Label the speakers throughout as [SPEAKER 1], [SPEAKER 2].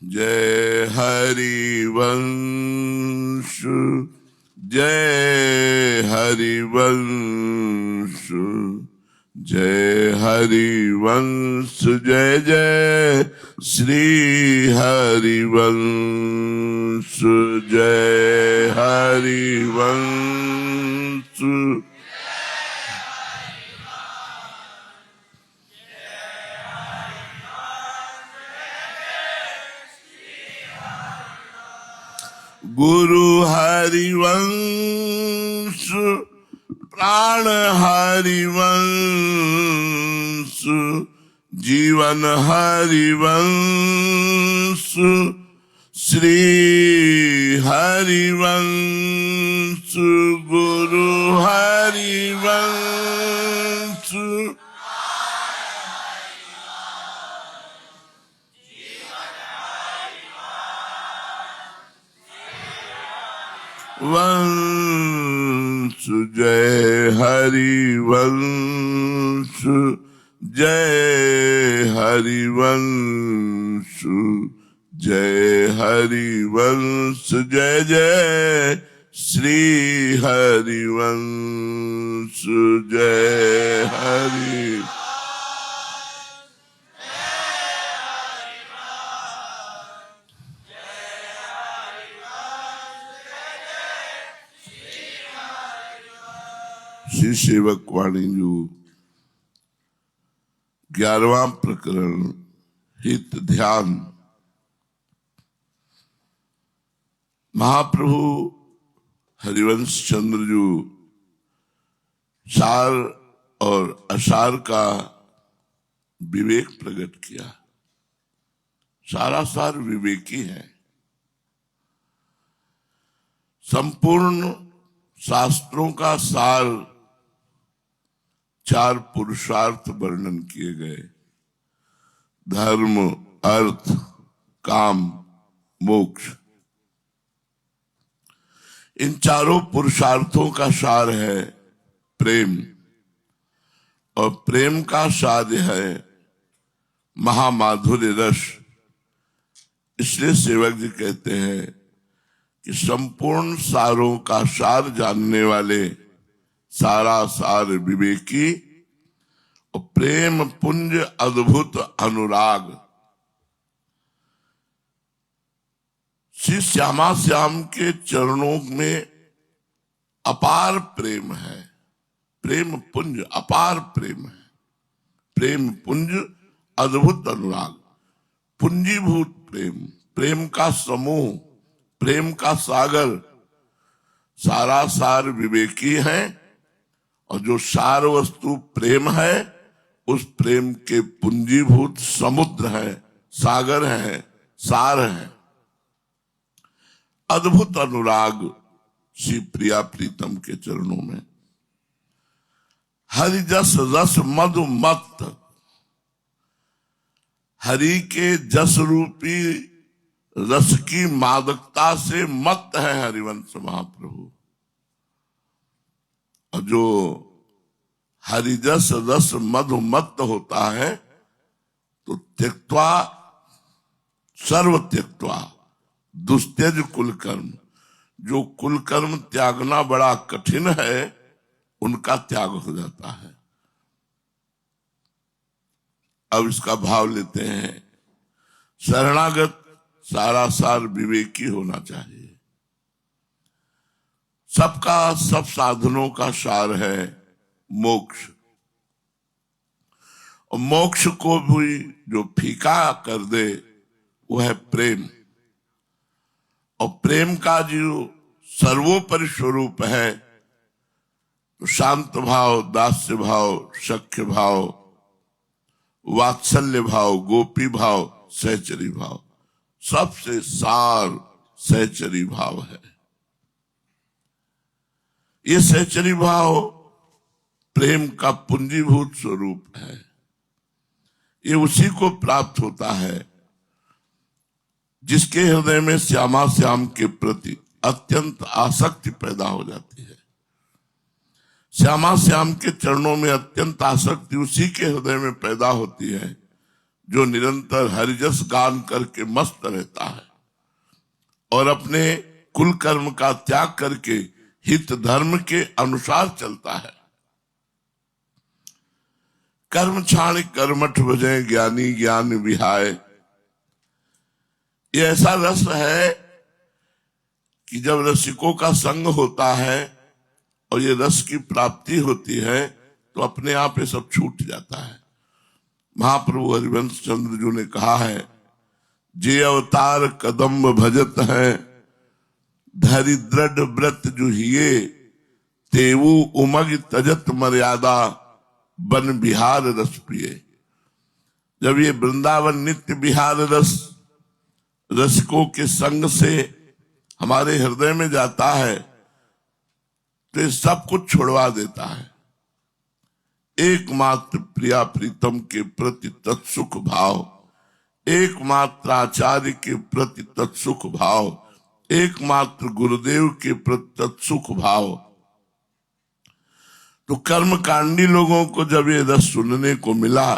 [SPEAKER 1] जय हरिवंश, जय हरिवंश, जय हरिवंश, जय जय श्री हरिवंश, जय हरिवंश। गुरु हरिवंश, प्राण हरिवंश, जीवन हरिवंश, श्री हरिवंश, गुरु हरिवंश, वंश, जय हरिवंश, जय हरिवंश, जय हरिवंश, जय जय श्री हरिवंश, जय हरि। श्री सेवक वाणी जो 11वां प्रकरण हित ध्यान। महाप्रभु हरिवंश चंद्र जो सार और असार का विवेक प्रकट किया। सारा सार विवेकी है। संपूर्ण शास्त्रों का सार 4 पुरुषार्थ वर्णन किए गए। धर्म, अर्थ, काम, मोक्ष। इन चारों पुरुषार्थों का सार है प्रेम, और प्रेम का सार है महामाधुर्य रस। इसलिए सेवक जी कहते हैं कि संपूर्ण सारों का सार जानने वाले सारा सार विवेकी, और प्रेम पुंज अद्भुत अनुराग। श्री श्यामा श्याम के चरणों में अपार प्रेम है। प्रेम पुंज अपार प्रेम है। प्रेम पुंज अद्भुत अनुराग। पुंजीभूत प्रेम, प्रेम का समूह, प्रेम का सागर। सारा सार विवेकी है, और जो सार वस्तु प्रेम है उस प्रेम के पुंजीभूत समुद्र है, सागर है, सार है। अद्भुत अनुराग श्री प्रिया प्रीतम के चरणों में। हरि जस रस मधु मत। हरि के जस रूपी रस की मादकता से मत है हरिवंश महाप्रभु। और जो हरिजस रस मधु मत होता है तो त्यक्त्वा सर्व त्यक्त्वा दुस्त्यज कुलकर्म। जो कुलकर्म त्यागना बड़ा कठिन है उनका त्याग हो जाता है। अब इसका भाव लेते हैं। शरणागत सारा सार विवेकी होना चाहिए। सबका सब साधनों का सार है मोक्ष। और मोक्ष को भी जो फीका कर दे वो है प्रेम। और प्रेम का जो सर्वोपरि स्वरूप है तो शांत भाव, दास्य भाव, सख्य भाव, वात्सल्य भाव, गोपी भाव, सहचरी भाव। सबसे सार सहचरी भाव है। ये सहचरी भाव प्रेम का पुंजीभूत स्वरूप है। ये उसी को प्राप्त होता है जिसके हृदय में श्यामा श्याम के प्रति अत्यंत आसक्ति पैदा हो जाती है। श्यामा श्याम के चरणों में अत्यंत आसक्ति उसी के हृदय में पैदा होती है जो निरंतर हरिजस गान करके मस्त रहता है और अपने कुल कर्म का त्याग करके हित धर्म के अनुसार चलता है। कर्म छाण कर्मठ भजे ज्ञानी ज्ञान विहाय। ये ऐसा रस है कि जब रसिकों का संग होता है और ये रस की प्राप्ति होती है तो अपने आप ये सब छूट जाता है। महाप्रभु हरिवंश चंद्र जी ने कहा है, जे अवतार कदम्ब भजत है, धरि दृढ़ व्रत जुहिए, तेवु उमग तजत मर्यादा, बन बिहार रस पिए। जब ये वृंदावन नित्य बिहार रस रसिकों के संग से हमारे हृदय में जाता है तो ये सब कुछ छुड़वा देता है। एकमात्र प्रिया प्रीतम के प्रति तत्सुख भाव, एकमात्र आचार्य के प्रति तत्सुख भाव, एकमात्र गुरुदेव के प्रति तत्सुख भाव। तो कर्मकांडी लोगों को जब ये रस सुनने को मिला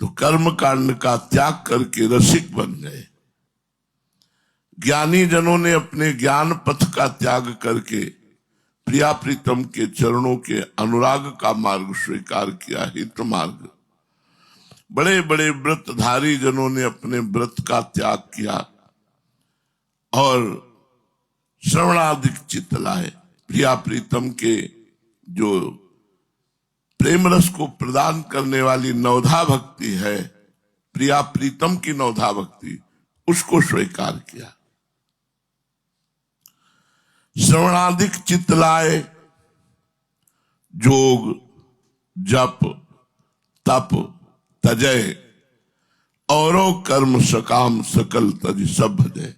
[SPEAKER 1] तो कर्म कांड का त्याग करके रसिक बन गए। ज्ञानी जनों ने अपने ज्ञान पथ का त्याग करके प्रिया प्रीतम के चरणों के अनुराग का मार्ग स्वीकार किया, हित मार्ग। बड़े बड़े व्रतधारी जनों ने अपने व्रत का त्याग किया और श्रवणादिक चित्त लाए। प्रिया प्रीतम के जो प्रेम रस को प्रदान करने वाली नवधा भक्ति है, प्रिया प्रीतम की नवधा भक्ति, उसको स्वीकार किया। श्रवणादिक चित्त लाए, जोग जप तप तजय, औरो कर्म सकाम सकल तज सब भजय।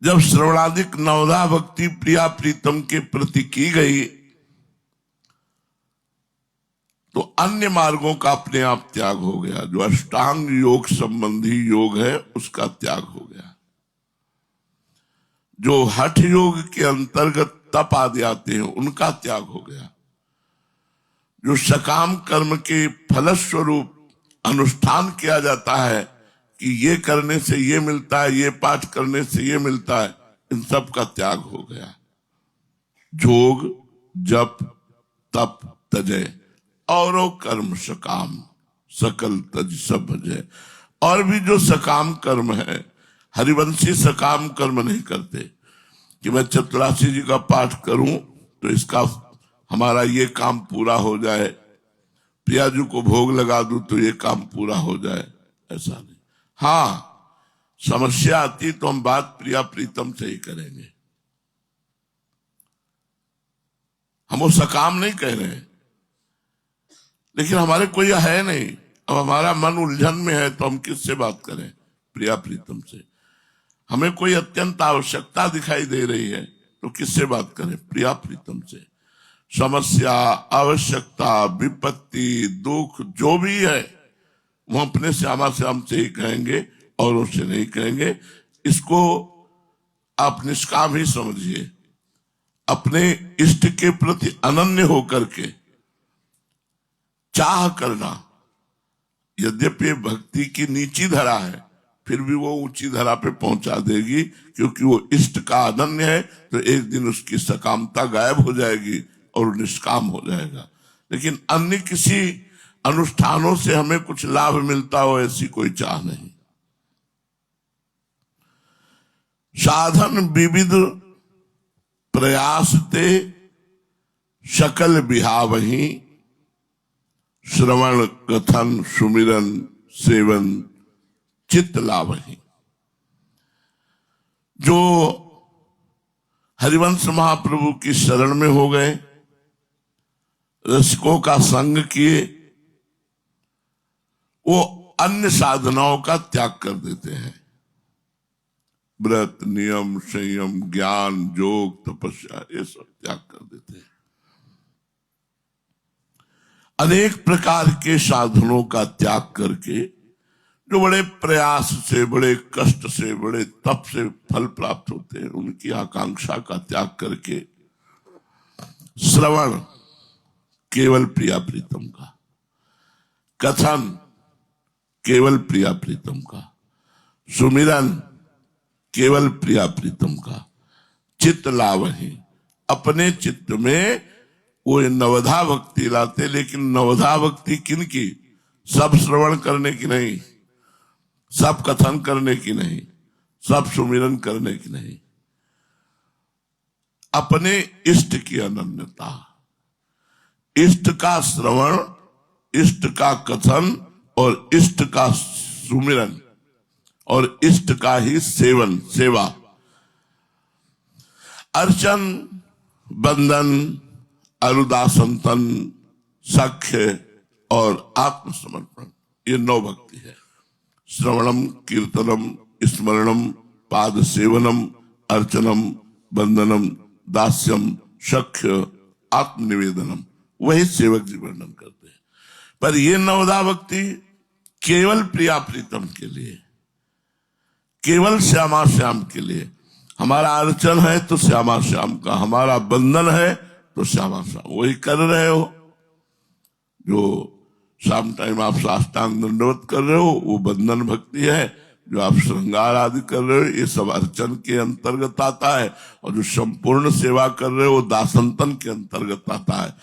[SPEAKER 1] जब श्रवणादिक नवधा भक्ति प्रिया प्रीतम के प्रति की गई तो अन्य मार्गों का अपने आप त्याग हो गया। जो अष्टांग योग संबंधी योग है उसका त्याग हो गया। जो हठ योग के अंतर्गत तप आदि आते हैं उनका त्याग हो गया। जो सकाम कर्म के फलस्वरूप अनुष्ठान किया जाता है कि ये करने से ये मिलता है, ये पाठ करने से ये मिलता है, इन सब का त्याग हो गया। जोग जप तप तजय, औरो कर्म सकाम सकल तज सब भजय। और भी जो सकाम कर्म है, हरिवंशी सकाम कर्म नहीं करते कि मैं चतुरासी जी का पाठ करूं तो इसका हमारा ये काम पूरा हो जाए, प्रिया जी को भोग लगा दूं तो ये काम पूरा हो जाए, ऐसा नहीं। हाँ, समस्या आती तो हम बात प्रिया प्रीतम से ही करेंगे। हम वो सकाम नहीं कह रहे, लेकिन हमारे कोई है नहीं। अब हमारा मन उलझन में है तो हम किससे बात करें? प्रिया प्रीतम से। हमें कोई अत्यंत आवश्यकता दिखाई दे रही है तो किससे बात करें? प्रिया प्रीतम से। समस्या, आवश्यकता, विपत्ति, दुख जो भी है वो अपने श्यामा श्याम से ही कहेंगे और उससे नहीं कहेंगे। इसको आप निष्काम ही समझिए। अपने इष्ट के प्रति अनन्य होकर के चाह करना, यद्यपि भक्ति की नीची धरा है फिर भी वो ऊंची धरा पे पहुंचा देगी, क्योंकि वो इष्ट का अनन्य है तो एक दिन उसकी सकामता गायब हो जाएगी और निष्काम हो जाएगा। लेकिन अन्य किसी अनुष्ठानों से हमें कुछ लाभ मिलता हो ऐसी कोई चाह नहीं। साधन विविध प्रयास ते सकल बिहावही, श्रवण कथन सुमिरन सेवन चित्त लावही। जो हरिवंश महाप्रभु की शरण में हो गए, रसिकों का संग किए, वो अन्य साधनाओं का त्याग कर देते हैं। व्रत नियम संयम ज्ञान योग तपस्या ये सब त्याग कर देते हैं। अनेक प्रकार के साधनों का त्याग करके, जो बड़े प्रयास से, बड़े कष्ट से, बड़े तप से फल प्राप्त होते हैं, उनकी आकांक्षा का त्याग करके श्रवण केवल प्रिया प्रीतम का, कथन केवल प्रिया प्रीतम का, सुमिरन केवल प्रिया प्रीतम का, चित्त लावही, अपने चित्त में वो नवधा भक्ति लाते। लेकिन नवधा भक्ति किनकी? सब श्रवण करने की नहीं, सब कथन करने की नहीं, सब सुमिरन करने की नहीं, अपने इष्ट की अनन्यता, इष्ट का श्रवण, इष्ट का कथन और इष्ट का सुमिरन और इष्ट का ही सेवन, सेवा, अर्चन, बंधन, अनुदासंतन, सख्य और आत्मसमर्पण, ये 9 भक्ति है। श्रवणम, कीर्तनम, स्मरणम, पाद सेवनम, अर्चनम, बंधनम, दास्यम, सख्य, आत्मनिवेदनम, वही सेवक जी वर्णन करते हैं। पर ये 9 भक्ति केवल प्रिया प्रीतम के लिए, केवल श्यामा श्याम के लिए। हमारा अर्चन है तो श्यामा श्याम का, हमारा बंधन है तो श्यामा श्याम, वही कर रहे हो। जो शाम टाइम आप साष्टांग दंडवत कर रहे हो वो बंधन भक्ति है, जो आप श्रृंगार आदि कर रहे हो ये सब अर्चन के अंतर्गत आता है, और जो संपूर्ण सेवा कर रहे हो वो दासंतन के अंतर्गत आता है।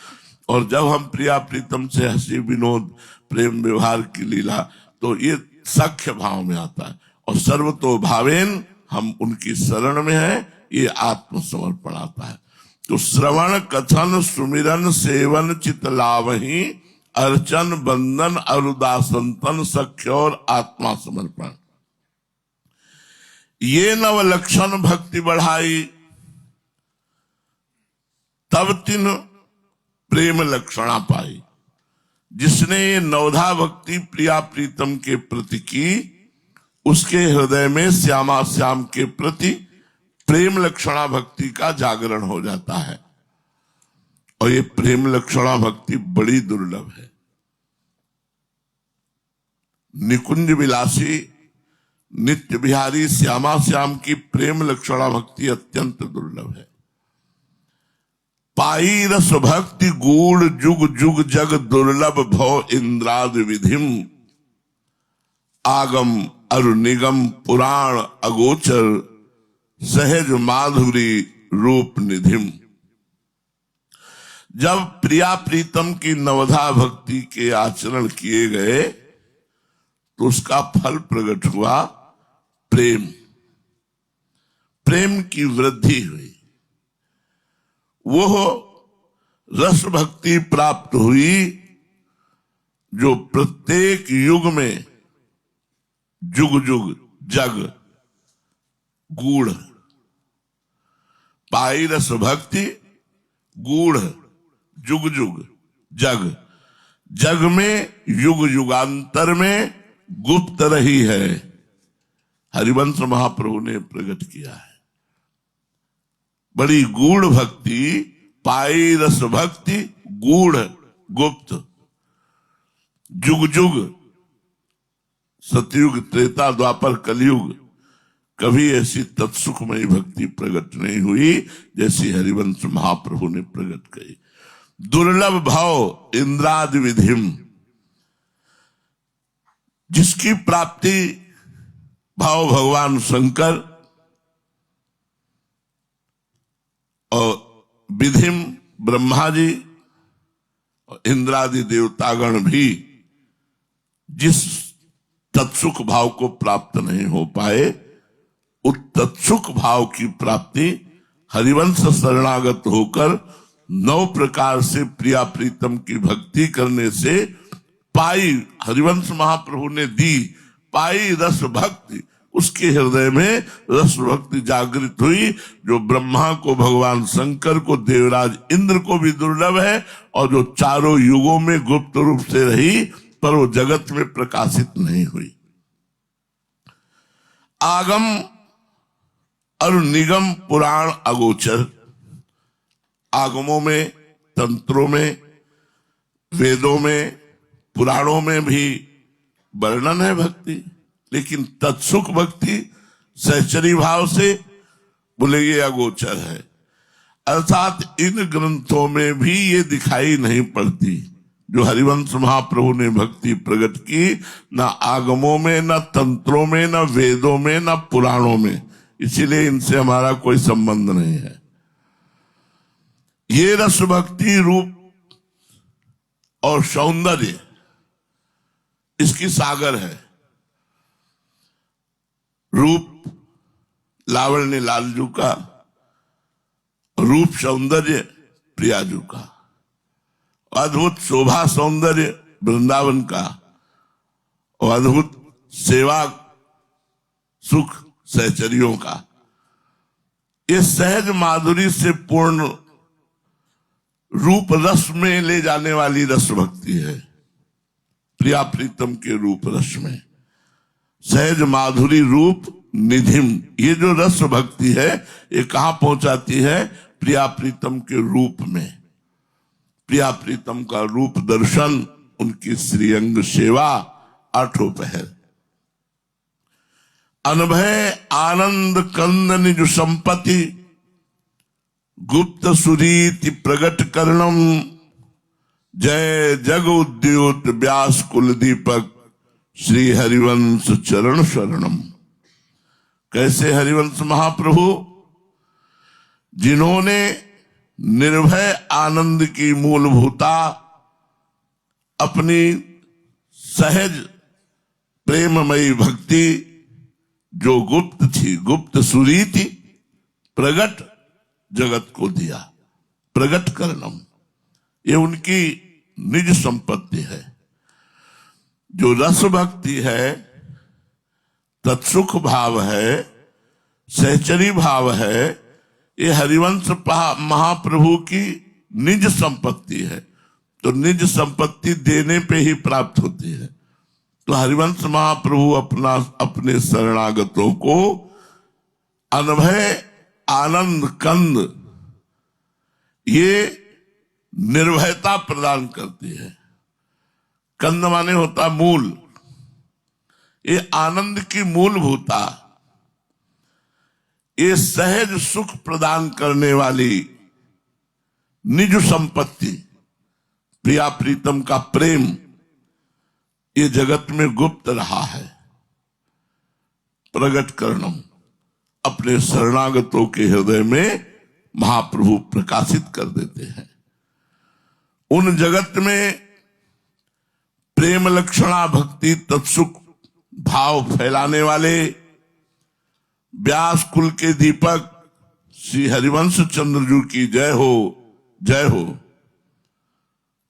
[SPEAKER 1] और जब हम प्रिया प्रीतम से हंसी विनोद प्रेम व्यवहार की लीला, तो ये सख्य भाव में आता है। और सर्वतो भावेन हम उनकी शरण में है, ये आत्मसमर्पण आता है। तो श्रवण, कथन, सुमिरन, सेवन, चित लावही, अर्चन, बंधन, अरुदासंतन, सख्य और आत्मा समर्पण, ये 9 लक्षण भक्ति बढ़ाई। तब 3 प्रेम लक्षणा पाई। जिसने ये 9धा भक्ति प्रिया प्रीतम के प्रति की, उसके हृदय में श्यामा श्याम के प्रति प्रेम लक्षणा भक्ति का जागरण हो जाता है। और ये प्रेम लक्षणा भक्ति बड़ी दुर्लभ है। निकुंज विलासी नित्य बिहारी श्यामा श्याम की प्रेम लक्षणा भक्ति अत्यंत दुर्लभ है। पाई रस भक्ति गूढ़ जुग जुग जग दुर्लभ भव इंद्राद विधिम, आगम अरु निगम पुराण अगोचर, सहज माधुरी रूप निधिम। जब प्रिया प्रीतम की 9धा भक्ति के आचरण किए गए तो उसका फल प्रकट हुआ प्रेम, प्रेम की वृद्धि हुई। वो रस भक्ति प्राप्त हुई जो प्रत्येक युग में जुग जुग जग गूढ़, पाई रस भक्ति गूढ़ जुग जुग जग, जग में युग युगांतर में गुप्त रही है, हरिवंश महाप्रभु ने प्रकट किया है। बड़ी गूढ़ भक्ति, पाई रस भक्ति गूढ़ गुप्त, जुग जुग, सतयुग त्रेता द्वापर कलयुग कभी ऐसी तत्सुखमयी भक्ति प्रकट नहीं हुई जैसी हरिवंश महाप्रभु ने प्रकट की। दुर्लभ भाव इंद्रादि विधिम, जिसकी प्राप्ति भाव भगवान शंकर और विधिम ब्रह्मा जी और इंद्रादि देवतागण भी जिस तत्सुख भाव को प्राप्त नहीं हो पाए, उस तत्सुख भाव की प्राप्ति हरिवंश शरणागत होकर 9 प्रकार से प्रिया प्रीतम की भक्ति करने से पाई। हरिवंश महाप्रभु ने दी, पाई रस भक्ति, उसके हृदय में रस भक्ति जागृत हुई, जो ब्रह्मा को, भगवान शंकर को, देवराज इंद्र को भी दुर्लभ है, और जो चारों युगों में गुप्त रूप से रही पर वो जगत में प्रकाशित नहीं हुई। आगम और निगम पुराण अगोचर, आगमों में, तंत्रों में, वेदों में, पुराणों में भी वर्णन है भक्ति, लेकिन तत्सुख भक्ति सहचरी भाव से बोले ये अगोचर है। अर्थात इन ग्रंथों में भी ये दिखाई नहीं पड़ती जो हरिवंश महाप्रभु ने भक्ति प्रकट की, न आगमों में, न तंत्रों में, न वेदों में, न पुराणों में, इसीलिए इनसे हमारा कोई संबंध नहीं है। ये रस भक्ति रूप और सौंदर्य इसकी सागर है। रूप लावण्य लालजू का, रूप सौंदर्य प्रियाजू का, अद्भुत शोभा सौंदर्य वृंदावन का, और अद्भुत सेवा सुख सहचरियों का। ये सहज माधुरी से पूर्ण रूप रस में ले जाने वाली रस भक्ति है। प्रिया प्रीतम के रूप रस में सहज माधुरी रूप निधिम, ये जो रस भक्ति है ये कहां पहुंचाती है? प्रिया प्रीतम के रूप में। प्रिया प्रीतम का रूप दर्शन, उनकी श्रीअंग सेवा, आठों पहर। अनभय आनंद कंद निज संपत्ति, गुप्त सुरीति प्रगट करणम, जय जग उद्योत व्यास कुल दीपक, श्री हरिवंश चरण शरणम। कैसे हरिवंश महाप्रभु, जिन्होंने निर्भय आनंद की मूलभूता अपनी सहज प्रेममयी भक्ति जो गुप्त थी, गुप्त सुरीति प्रगट जगत को दिया। प्रगट करणम, ये उनकी निज संपत्ति है। जो रस भक्ति है, तत्सुख भाव है, सहचरी भाव है, ये हरिवंश महाप्रभु की निज संपत्ति है। तो निज संपत्ति देने पे ही प्राप्त होती है। तो हरिवंश महाप्रभु अपने शरणागतों को अनभय आनंद कंद, ये निर्भयता प्रदान करती है। कंद माने होता मूल, ये आनंद की मूलभूता, ये सहज सुख प्रदान करने वाली निज संपत्ति, प्रिया प्रीतम का प्रेम, ये जगत में गुप्त रहा है। प्रगट करणम, अपने शरणागतों के हृदय में महाप्रभु प्रकाशित कर देते हैं। उन जगत में प्रेम लक्षणा भक्ति तत्सुख भाव फैलाने वाले व्यास कुल के दीपक श्री हरिवंश चंद्रजू की जय हो, जय हो।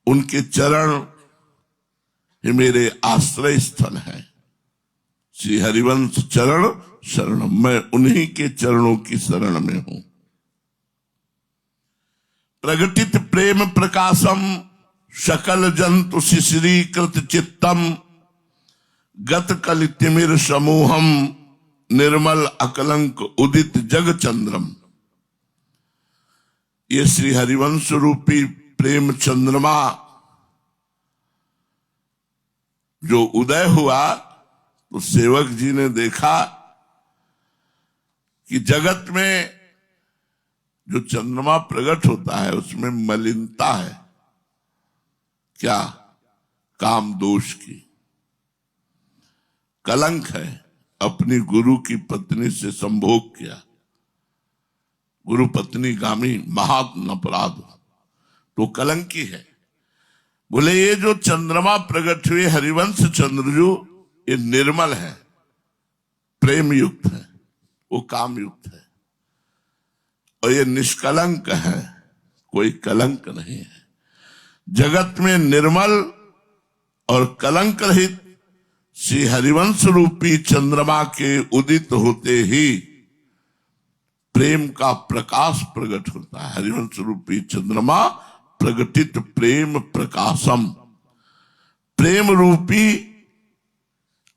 [SPEAKER 1] उनके चरण ही मेरे आश्रय स्थल है। श्री हरिवंश चरण शरण, मैं उन्हीं के चरणों की शरण में हूं। प्रगटित प्रेम प्रकाशम, सकल जंतु शिशिरीकृत चित्तम, गत कल तिमिर समूहम, निर्मल अकलंक उदित जग चंद्रम। ये श्री हरिवंश रूपी प्रेम चंद्रमा जो उदय हुआ, तो सेवक जी ने देखा कि जगत में जो चंद्रमा प्रकट होता है उसमें मलिनता है। क्या? काम दोष की, कलंक है। अपनी गुरु की पत्नी से संभोग किया, गुरु पत्नी गामी महान अपराध, तो कलंकी है। बोले ये जो चंद्रमा प्रकट हुए हरिवंश चंद्रजू, ये निर्मल है, प्रेम युक्त है, वो काम युक्त है, और ये निष्कलंक है, कोई कलंक नहीं है। जगत में निर्मल और कलंक रहित श्री हरिवंश रूपी चंद्रमा के उदित होते ही प्रेम का प्रकाश प्रकट होता है। हरिवंश रूपी चंद्रमा प्रगटित प्रेम प्रकाशम, प्रेम रूपी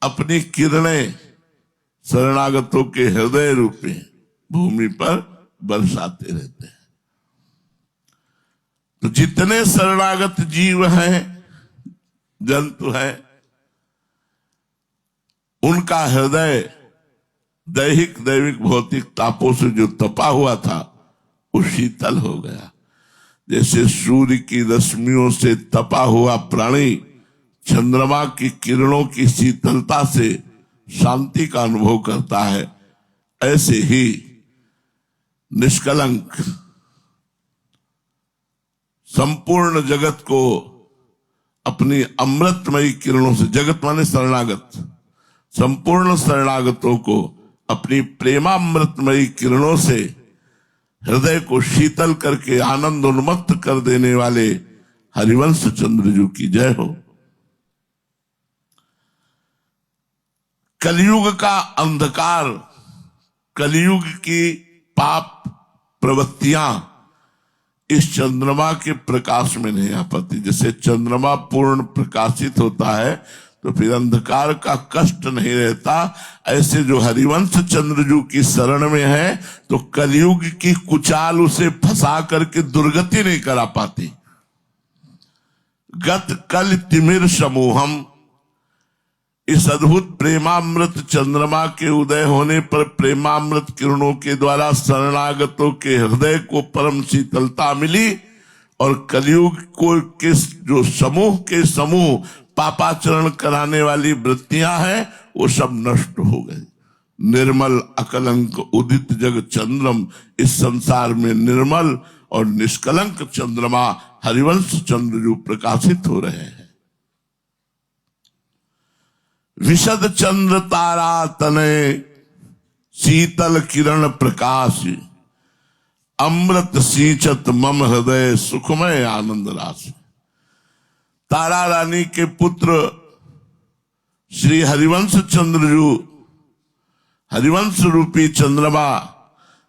[SPEAKER 1] अपनी किरणें शरणागतों के हृदय रूपी भूमि पर बरसाते रहते हैं। तो जितने शरणागत जीव हैं, जंतु हैं, उनका हृदय दैहिक दैविक भौतिक तापों से जो तपा हुआ था वो शीतल हो गया। जैसे सूर्य की रश्मियों से तपा हुआ प्राणी चंद्रमा की किरणों की शीतलता से शांति का अनुभव करता है, ऐसे ही निष्कलंक संपूर्ण जगत को अपनी अमृतमयी किरणों से, जगत माने शरणागत, संपूर्ण शरणागतों को अपनी प्रेमामृतमयी किरणों से हृदय को शीतल करके आनंद उन्मत्त कर देने वाले हरिवंश चंद्रजू की जय हो। कलयुग का अंधकार, कलयुग की पाप प्रवृत्तियां इस चंद्रमा के प्रकाश में नहीं आ पाती। जैसे चंद्रमा पूर्ण प्रकाशित होता है तो फिर अंधकार का कष्ट नहीं रहता, ऐसे जो हरिवंश चंद्रजू की शरण में है तो कलयुग की कुचाल उसे फंसा करके दुर्गति नहीं करा पाती। गत कल तिमिर समूहम, इस अद्भुत प्रेमामृत चंद्रमा के उदय होने पर प्रेमामृत किरणों के द्वारा शरणागतों के हृदय को परम शीतलता मिली और कलयुग को किस जो समूह के समूह पापाचरण कराने वाली वृत्तियां हैं वो सब नष्ट हो गई। निर्मल अकलंक उदित जग चंद्रम, इस संसार में निर्मल और निष्कलंक चंद्रमा हरिवंश चंद्रजू प्रकाशित हो रहे हैं। विशद चंद्र तारा तने शीतल किरण प्रकाश, अमृत सींचत मम हृदय सुखमय आनंद राशि। तारा रानी के पुत्र श्री हरिवंश चंद्रजू, हरिवंश रूपी चंद्रमा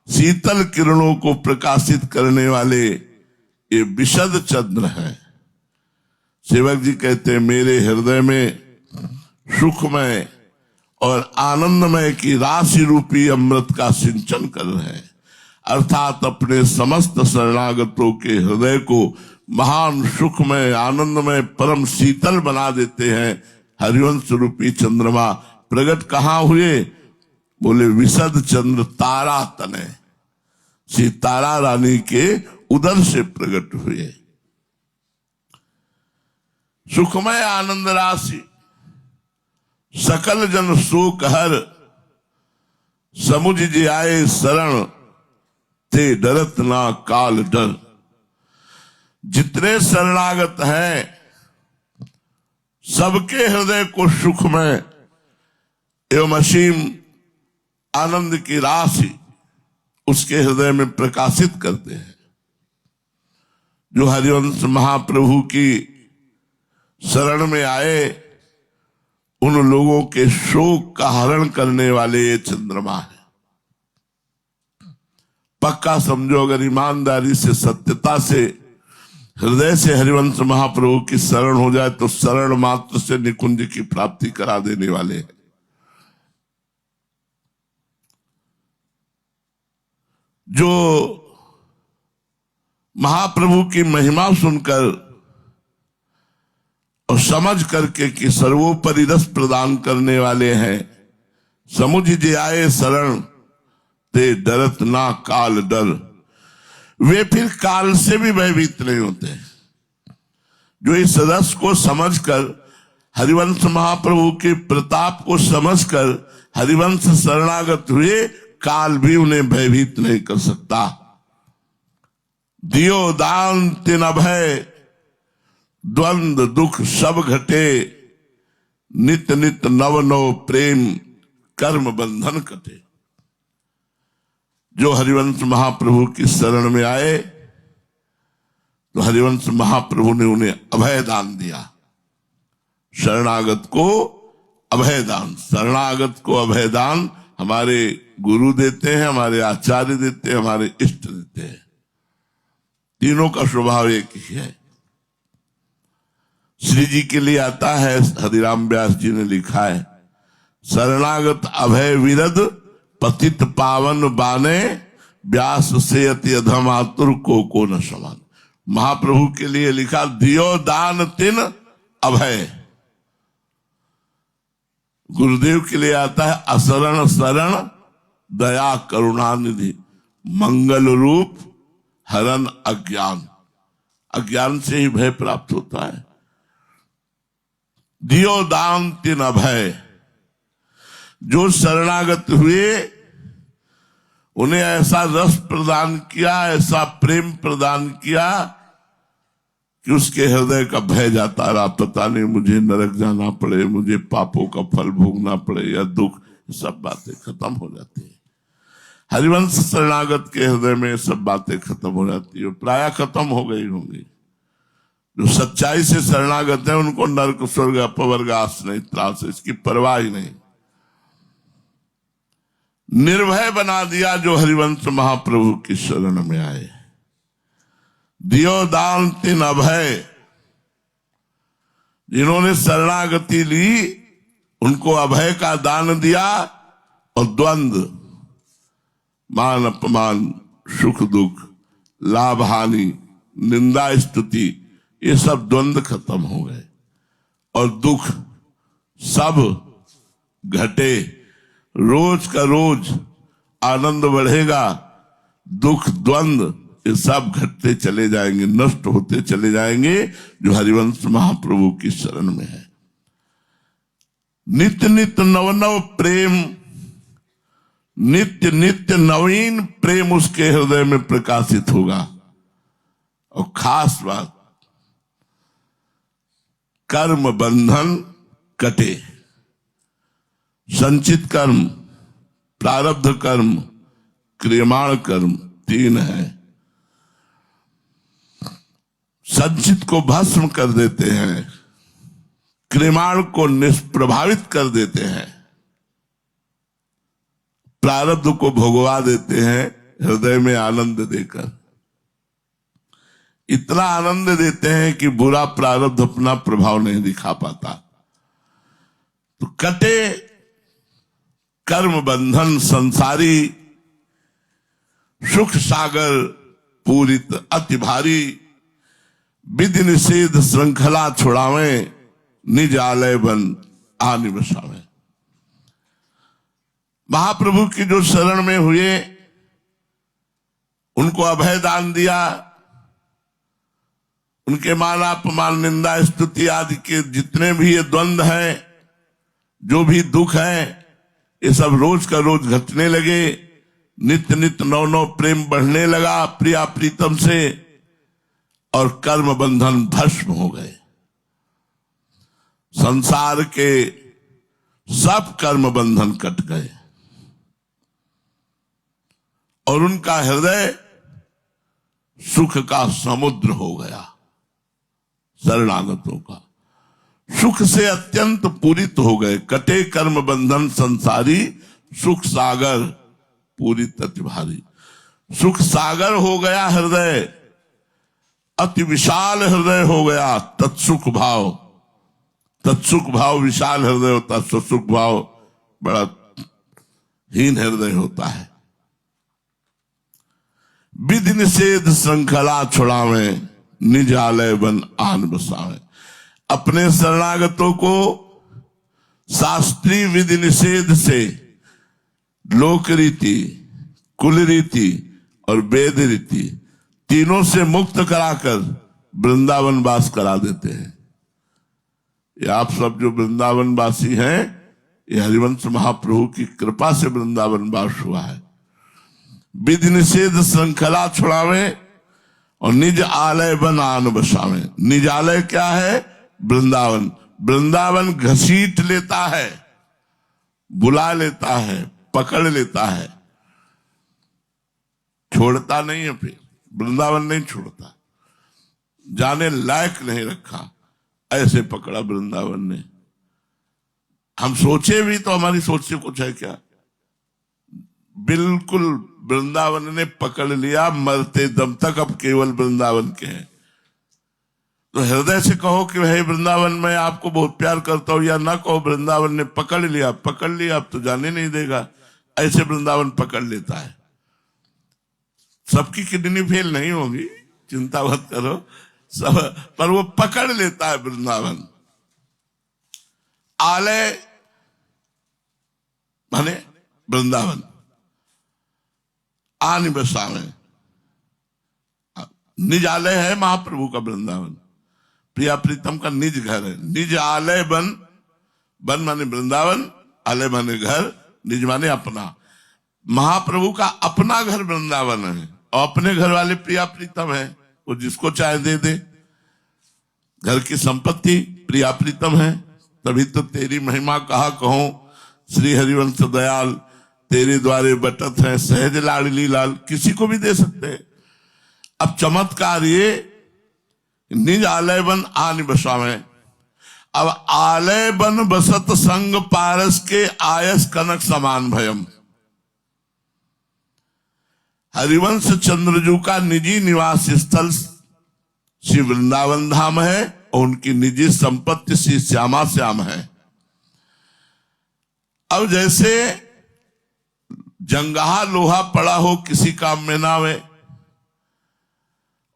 [SPEAKER 1] शीतल किरणों को प्रकाशित करने वाले ये विशद चंद्र है। सेवक जी कहते हैं मेरे हृदय में सुखमय और आनंदमय की राशि रूपी अमृत का सिंचन कर रहे हैं, अर्थात अपने समस्त शरणागतों के हृदय को महान सुखमय आनंदमय परम शीतल बना देते हैं। हरिवंश रूपी चंद्रमा प्रकट कहां हुए? बोले विशद चंद्र तारा तने, श्री तारा रानी के उदर से प्रकट हुए। सुखमय आनंद राशि, सकल जन शोक हर, समुझ जे आए शरण ते डरत ना काल डर। जितने शरणागत हैं सबके हृदय को सुखमय एवं असीम आनंद की राशि उसके हृदय में प्रकाशित करते हैं। जो हरिवंश महाप्रभु की शरण में आए उन लोगों के शोक का हरण करने वाले ये चंद्रमा है। पक्का समझो, अगर ईमानदारी से सत्यता से हृदय से हरिवंश महाप्रभु की शरण हो जाए तो शरण मात्र से निकुंज की प्राप्ति करा देने वाले हैं। जो महाप्रभु की महिमा सुनकर और समझ करके कि सर्वोपरि रस प्रदान करने वाले हैं, समुझ जे आए शरण ते डरत ना काल डर, वे फिर काल से भी भयभीत नहीं होते। जो इस रस को समझकर हरिवंश महाप्रभु के प्रताप को समझकर हरिवंश शरणागत हुए, काल भी उन्हें भयभीत नहीं कर सकता। दियो दान तिन अभय, द्वंद दुख सब घटे, नित नित नव नव प्रेम कर्म बंधन कटे। जो हरिवंश महाप्रभु की शरण में आए तो हरिवंश महाप्रभु ने उन्हें अभय दान दिया। शरणागत को अभय दान, शरणागत को अभय दान हमारे गुरु देते हैं, हमारे आचार्य देते हैं, हमारे इष्ट देते हैं। तीनों का स्वभाव एक ही है। श्री जी के लिए आता है, हरिराम व्यास जी ने लिखा है, शरणागत अभय विरद पतित पावन बाने, व्यास से अति अधम आतुर को न समान। महाप्रभु के लिए लिखा, दियो दान तिन अभय। गुरुदेव के लिए आता है, असरण शरण दया करुणानिधि, मंगल रूप हरण अज्ञान। अज्ञान से ही भय प्राप्त होता है। दियो दान तिन अभय, जो शरणागत हुए उन्हें ऐसा रस प्रदान किया, ऐसा प्रेम प्रदान किया कि उसके हृदय का भय जाता रहा। पता नहीं मुझे नरक जाना पड़े, मुझे पापों का फल भोगना पड़े या दुख, सब बातें खत्म हो जाती है। हरिवंश शरणागत के हृदय में सब बातें खत्म हो जाती है, प्राय खत्म हो गई होंगी। जो सच्चाई से शरणागत है उनको नरक स्वर्ग अपवर्ग आस नहीं, त्रास, इसकी परवाह ही नहीं। निर्भय बना दिया जो हरिवंश महाप्रभु की शरण में आए। दियो दान तिन अभय, जिन्होंने शरणागति ली उनको अभय का दान दिया, और द्वंद्व, मान अपमान, सुख दुख, लाभ हानि, निंदा स्तुति, ये सब द्वंद्व खत्म हो गए और दुख सब घटे। रोज का रोज आनंद बढ़ेगा, दुख द्वंद्व ये सब घटते चले जाएंगे, नष्ट होते चले जाएंगे जो हरिवंश महाप्रभु की शरण में है। नित्य नित्य नव नव प्रेम, नित्य नित्य नवीन प्रेम उसके हृदय में प्रकाशित होगा। और खास बात, कर्म बंधन कटे। संचित कर्म, प्रारब्ध कर्म, क्रियमाण कर्म, तीन है। संचित को भस्म कर देते हैं, क्रियमाण को निष्प्रभावित कर देते हैं, प्रारब्ध को भोगवा देते हैं हृदय में आनंद देकर। इतना आनंद देते हैं कि बुरा प्रारब्ध अपना प्रभाव नहीं दिखा पाता। तो कटे कर्म बंधन संसारी, सुख सागर पूरित अति भारी, विधि निषेध श्रृंखला छुड़ावे, निज आलय बन आनि बसावे। महाप्रभु की जो शरण में हुए उनको अभय दान दिया, उनके मान अपमान निंदा स्तुति आदि के जितने भी ये द्वंद्व हैं, जो भी दुख है, ये सब रोज का रोज घटने लगे। नित्य नित्य नौ नौ प्रेम बढ़ने लगा प्रिया प्रीतम से, और कर्म बंधन भस्म हो गए। संसार के सब कर्म बंधन कट गए और उनका हृदय सुख का समुद्र हो गया। शरणागतों का सुख से अत्यंत पूरित हो गए। कटे कर्म बंधन संसारी, सुख सागर पूरित अति भारी। सुख सागर हो गया हृदय, अति विशाल हृदय हो गया। तत्सुख भाव, तत्सुख भाव विशाल हृदय होता है, सत्सुख भाव बड़ा हीन हृदय होता है। विधि निषेध श्रृंखला छुड़ावे, निज आलय बन आन बसावे। अपने शरणागतों को शास्त्रीय विधि निषेध से, लोक रीति, कुल रीति और वेद रीति तीनों से मुक्त कराकर वृंदावन वास करा देते हैं। ये आप सब जो वृंदावन वासी हैं, ये हरिवंश महाप्रभु की कृपा से वृंदावन वास हुआ है। विधि निषेध श्रृंखला छुड़ावे और निज आलय बन आन बसावे। निज आलय क्या है? वृंदावन। वृंदावन घसीट लेता है, बुला लेता है, पकड़ लेता है, छोड़ता नहीं है। फिर वृंदावन नहीं छोड़ता, जाने लायक नहीं रखा, ऐसे पकड़ा वृंदावन ने। हम सोचे भी तो हमारी सोच से कुछ है क्या? बिल्कुल वृंदावन ने पकड़ लिया, मरते दम तक अब केवल वृंदावन के हैं। तो हृदय से कहो कि भाई वृंदावन में आपको बहुत प्यार करता हूं, या ना कहो वृंदावन ने पकड़ लिया, पकड़ लिया, अब तो जाने नहीं देगा। ऐसे वृंदावन पकड़ लेता है। सबकी किडनी फेल नहीं होगी, चिंता मत करो सब, पर वो पकड़ लेता है वृंदावन। आलय माने वृंदावन, आन बसावे, निज आलय है महाप्रभु का वृंदावन, प्रिया प्रीतम का निज घर है। निज आलय बन, बन माने वृंदावन, आलय माने घर, निज माने अपना। महाप्रभु का अपना घर वृंदावन है और अपने घर वाले प्रिया प्रीतम है, वो जिसको चाहे दे दे। घर की संपत्ति प्रिया प्रीतम है, तभी तो तेरी महिमा कहा कहूं, श्री हरिवंश दयाल तेरे द्वारे बटत है, सहज लाडली लाल, किसी को भी दे सकते हैं। अब चमत्कार ये, निज आलय बन आनि बसावे। अब आलय बन बसत संग पारस के, आयस कनक समान भयम। हरिवंश चंद्रजू का निजी निवास स्थल श्री वृंदावन धाम है और उनकी निजी संपत्ति श्री श्यामा श्याम है। अब जैसे जंगहा लोहा पड़ा हो किसी काम में ना आवे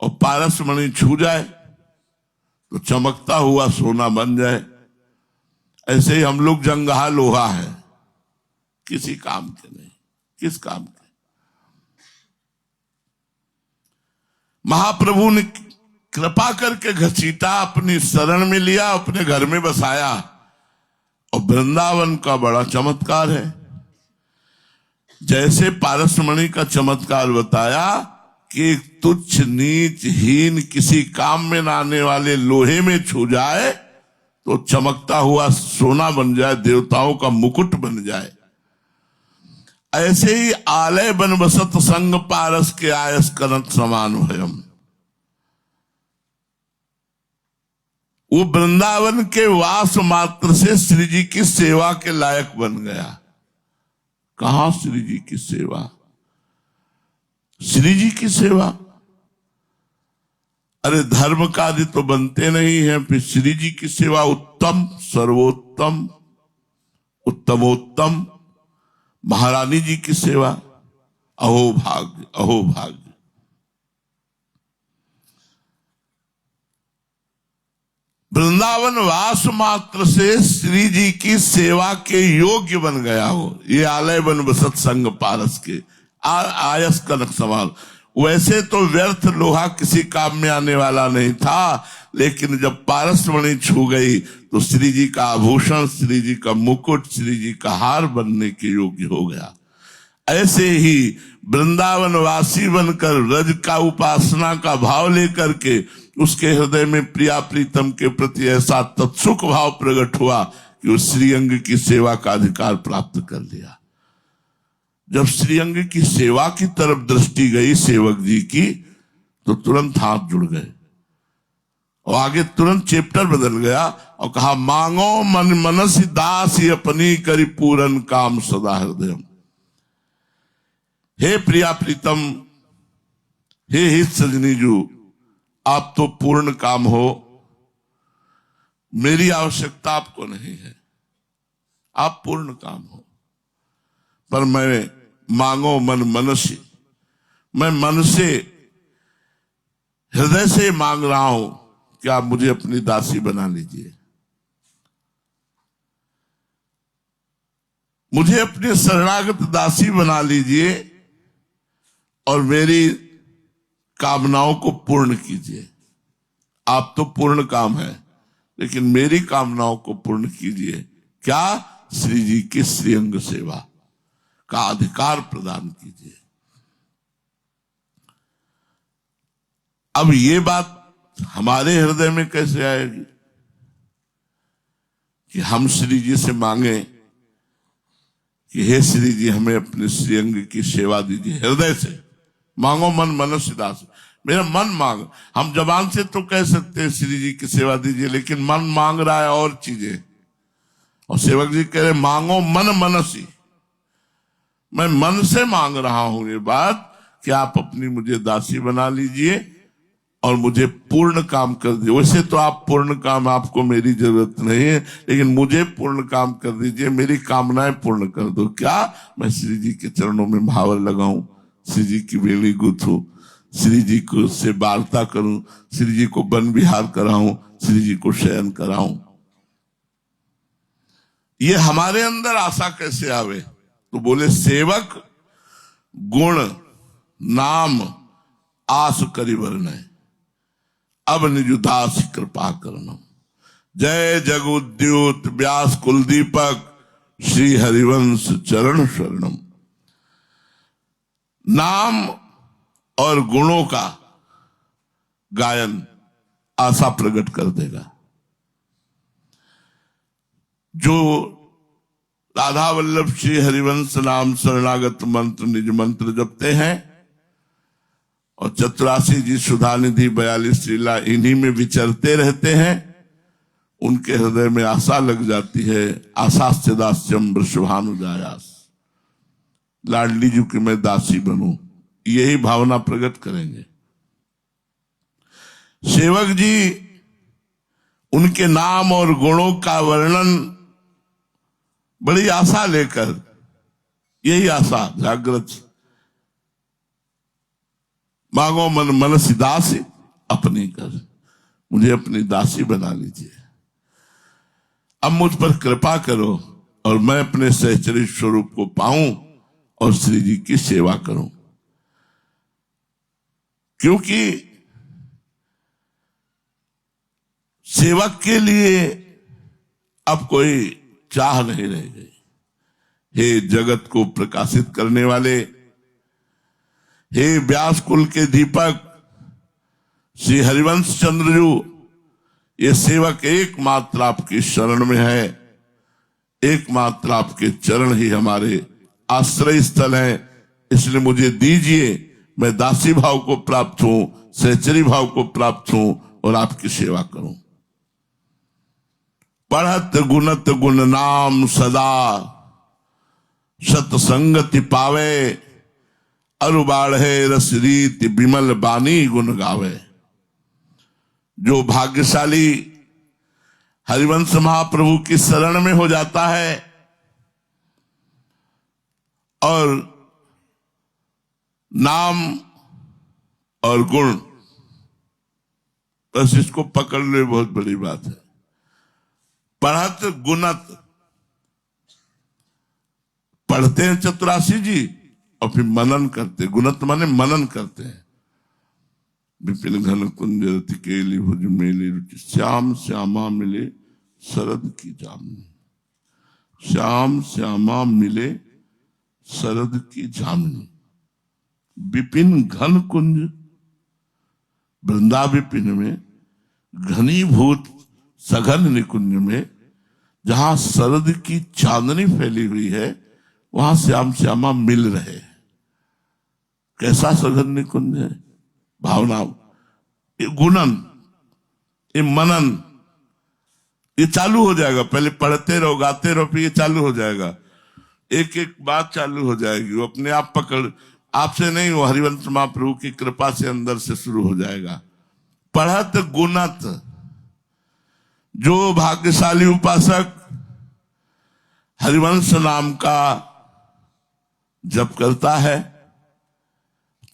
[SPEAKER 1] और पारस मणि छू जाए तो चमकता हुआ सोना बन जाए, ऐसे ही हम लोग जंगहा लोहा है, किसी काम के नहीं। किस काम के? महाप्रभु ने कृपा करके घसीटा, अपनी शरण में लिया, अपने घर में बसाया। और वृंदावन का बड़ा चमत्कार है, जैसे पारसमणि का चमत्कार बताया कि तुच्छ नीच हीन किसी काम में ना आने वाले लोहे में छू जाए तो चमकता हुआ सोना बन जाए, देवताओं का मुकुट बन जाए। ऐसे ही आलय बन बसत संग पारस के, आयस कनक समान भयम। वो वृंदावन के वास मात्र से श्री जी की सेवा के लायक बन गया। कहां श्री जी की सेवा? श्री जी की सेवा, अरे धर्म कार्य तो बनते नहीं है, फिर श्री जी की सेवा उत्तम, सर्वोत्तम, उत्तमोत्तम, महारानी जी की सेवा, अहो भाग्य, अहो भाग्य। वृंदावन वास मात्र से श्री जी की सेवा के योग्य बन गया हो। ये आलय बन बसत संग पारस के, आयस कनक समान। वैसे तो व्यर्थ लोहा किसी काम में आने वाला नहीं था, लेकिन जब पारसमणि छू गई तो श्री जी का आभूषण, श्री जी का मुकुट, श्री जी का हार बनने के योग्य हो गया। ऐसे ही वृंदावन वासी बनकर रज का उपासना का भाव लेकर के उसके हृदय में प्रिया प्रीतम के प्रति ऐसा तत्सुख भाव प्रकट हुआ कि उस श्रीअंग की सेवा का अधिकार प्राप्त कर लिया। जब श्रीअंग की सेवा की तरफ दृष्टि गई सेवक जी की तो तुरंत हाथ जुड़ गए और आगे तुरंत चैप्टर बदल गया और कहा, मांगो मन मनस दास अपनी करी पूरन काम सदा हृदय। हे प्रिया प्रीतम, हे हित सजनी जू, आप तो पूर्ण काम हो, मेरी आवश्यकता आपको नहीं है, आप पूर्ण काम हो। पर मैं मांगो मन मनसी, मैं मन से हृदय से मांग रहा हूं कि आप मुझे अपनी दासी बना लीजिए, मुझे अपनी शरणागत दासी बना लीजिए और मेरी कामनाओं को पूर्ण कीजिए। आप तो पूर्ण काम है, लेकिन मेरी कामनाओं को पूर्ण कीजिए। क्या? श्री जी की श्रीअंग सेवा का अधिकार प्रदान कीजिए। अब ये बात हमारे हृदय में कैसे आएगी कि हम श्री जी से मांगे कि हे श्री जी, हमें अपने श्रीअंग की सेवा दीजिए। हृदय से मांगो, मन मनस्य दास, मेरा मन मांग। हम जबान से तो कह सकते हैं श्री जी की सेवा दीजिए, लेकिन मन मांग रहा है और चीजें, और सेवक जी कह रहे मांगो मन मनसी। मैं मन से मांग रहा हूं ये बात कि आप अपनी मुझे दासी बना लीजिए और मुझे पूर्ण काम कर दीजिए। वैसे तो आप पूर्ण काम, आपको मेरी जरूरत नहीं है, लेकिन मुझे पूर्ण काम कर दीजिए, मेरी कामनाएं पूर्ण कर दो। क्या? मैं श्री जी के चरणों में भावर लगाऊं, श्री जी की बेड़ी गूंथूं, श्री जी को से वार्ता करूं, श्री जी को वन विहार कराऊं, श्री जी को शयन कराऊं। ये हमारे अंदर आशा कैसे आवे? तो बोले, सेवक गुण नाम आस करी वरने। अब निजुदास कृपा करना। जय जगुद्युत व्यास कुलदीपक श्री हरिवंश चरण शरणम। नाम और गुणों का गायन आशा प्रकट कर देगा। जो राधा वल्लभ श्री हरिवंश नाम शरणागत मंत्र निज मंत्र जपते हैं और 84 जी सुधा निधि 42 लीला इन्हीं में विचरते रहते हैं, उनके हृदय में आशा लग जाती है। आशास्य दास्यम वृषभानुजायास, लाडली जी की मैं दासी बनूं, यही भावना प्रकट करेंगे। सेवक जी उनके नाम और गुणों का वर्णन बड़ी आशा लेकर, यही आशा जागृत, मांगो मन मनसी दासी अपनी कर, मुझे अपनी दासी बना लीजिए। अब मुझ पर कृपा करो और मैं अपने सहचरी स्वरूप को पाऊं और श्री जी की सेवा करूं। क्योंकि सेवक के लिए अब कोई चाह नहीं रह गई। हे जगत को प्रकाशित करने वाले, हे व्यास कुल के दीपक श्री हरिवंश चंद्रजू, ये सेवक एकमात्र आपकी शरण में है, एकमात्र आपके चरण ही हमारे आश्रय स्थल है। इसलिए मुझे दीजिए, मैं दासी भाव को प्राप्त हूं, सहचरी भाव को प्राप्त हूं और आपकी सेवा करूं। पढ़त गुणत गुण नाम सदा, सतसंगति पावे, अरु बाढ़े रस रीति विमल बानी गुण गावे। जो भाग्यशाली हरिवंश महाप्रभु की शरण में हो जाता है और नाम और गुण, बस इसको पकड़ ले, बहुत बड़ी बात है। पढ़त गुणत, पढ़ते हैं 84 जी और फिर मनन करते, गुणत माने मनन करते हैं। विपिन घन कुंज रति केली भुज मेली रुचि, श्याम श्यामा मिले शरद की जामनी, श्याम श्यामा मिले शरद की जामनी। विपिन घन कुंज, वृंदा विपिन में घनीभूत सघन निकुंज में जहां शरद की चांदनी फैली हुई है, वहां श्याम श्यामा मिल रहे। कैसा सघन निकुंज है। भावना, ये गुणन, ये मनन, ये चालू हो जाएगा। पहले पढ़ते रहो, गाते रहो, फिर ये चालू हो जाएगा। एक एक बात चालू हो जाएगी, वो अपने आप पकड़, आपसे नहीं, वो हरिवंश महाप्रभु की कृपा से अंदर से शुरू हो जाएगा। पढ़त गुणत, जो भाग्यशाली उपासक हरिवंश नाम का जप करता है,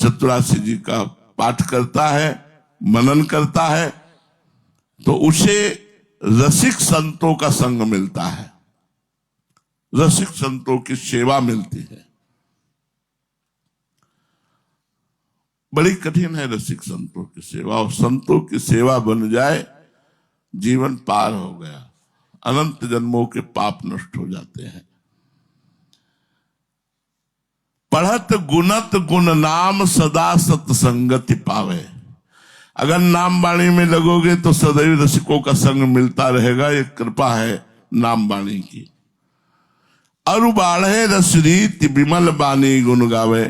[SPEAKER 1] 84 जी का पाठ करता है, मनन करता है, तो उसे रसिक संतों का संग मिलता है, रसिक संतों की सेवा मिलती है। बड़ी कठिन है रसिक संतों की सेवा, और संतों की सेवा बन जाए जीवन पार हो गया, अनंत जन्मों के पाप नष्ट हो जाते हैं। पढ़त गुणत गुण नाम सदा सत्संगति पावे। अगर नाम वाणी में लगोगे तो सदैव रसिकों का संग मिलता रहेगा, ये कृपा है नाम वाणी की। अरु बाढ़े रस रीति विमल बानी गुण गावे,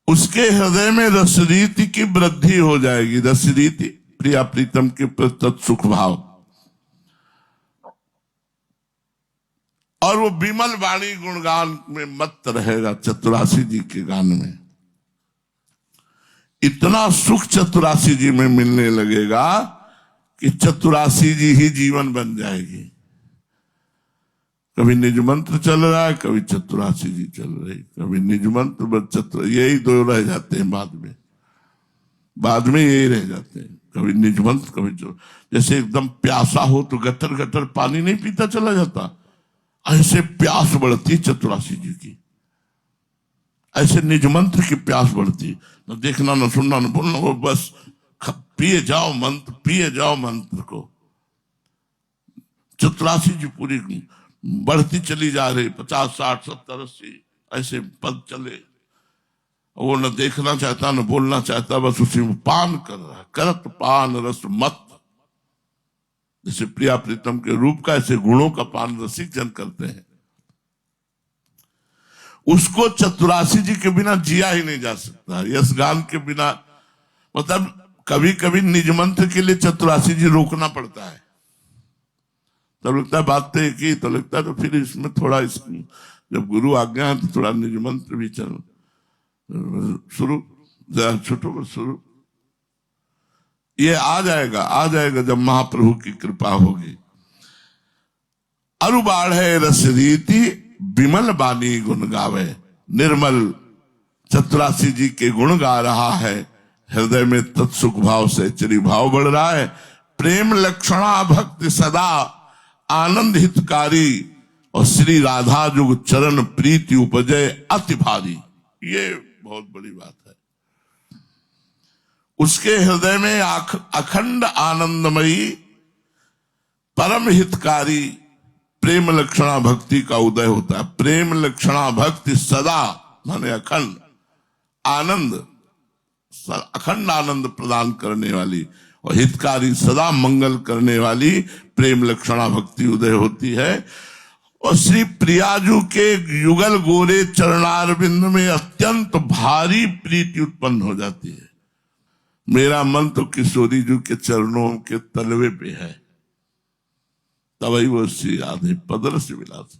[SPEAKER 1] उसके हृदय में रस रीति की वृद्धि हो जाएगी। रस रीति प्रिया प्रीतम के प्रति सुख भाव, और वो विमल वाणी गुणगान में मत रहेगा। 84 जी के गान में इतना सुख 84 जी में मिलने लगेगा कि 84 जी ही जीवन बन जाएगी। कभी निज मंत्र चल रहा है, कभी 84 जी चल रही, कभी निज मंत्र, यही दो रह जाते हैं। बाद में यही रह जाते हैं, कभी निज मंत्र, कभी जैसे एकदम प्यासा हो तो गटर गटर पानी नहीं पीता चला जाता, ऐसे प्यास बढ़ती 84 जी की, ऐसे निज मंत्र की प्यास बढ़ती। न देखना, न सुनना, न बोलना, वो बस पिए जाओ मंत्र, पिए जाओ मंत्र को। चतुरासी जी पूरी बढ़ती चली जा रही, 50, 60, 70, 80 ऐसे पद चले। वो न देखना चाहता न बोलना चाहता, बस उसी में पान कर रहा है। करत पान रस मत, जैसे प्रिया प्रीतम के रूप का ऐसे गुणों का पान रसिक जन करते हैं। उसको चतुरासी जी के बिना जिया ही नहीं जा सकता। यश गान के बिना, मतलब कभी कभी निज मंत्र के लिए चतुरासी जी रोकना पड़ता है। तब लगता है बात तो एक ही, तो लगता है तो फिर इसमें थोड़ा जब गुरु आज्ञा है तो थोड़ा निज मंत्र भी चल शुरू, जरा छोटो शुरू। ये आ जाएगा जब महाप्रभु की कृपा होगी। अरु बाढ़े रस रीति विमल बानी गुण गावे। निर्मल चतुरासी जी के गुण गा रहा है, हृदय में तत्सुख भाव से चरी भाव बढ़ रहा है। प्रेम लक्षणा भक्ति सदा आनंद हितकारी, और श्री राधा जुग चरण प्रीति उपजय अति भारी। ये बहुत बड़ी बात है। उसके हृदय में अखंड आनंदमयी परम हितकारी प्रेम लक्षणा भक्ति का उदय होता है। प्रेम लक्षणा भक्ति सदा माने अखंड आनंद, अखंड आनंद प्रदान करने वाली, और हितकारी सदा मंगल करने वाली प्रेम लक्षणा भक्ति उदय होती है। और श्री प्रियाजू के युगल गोरे चरणारविंद में अत्यंत भारी प्रीति उत्पन्न हो जाती है। मेरा मन तो किशोरी जी के चरणों के तलवे पे है, तभी वो श्री राधे पदर से विलास।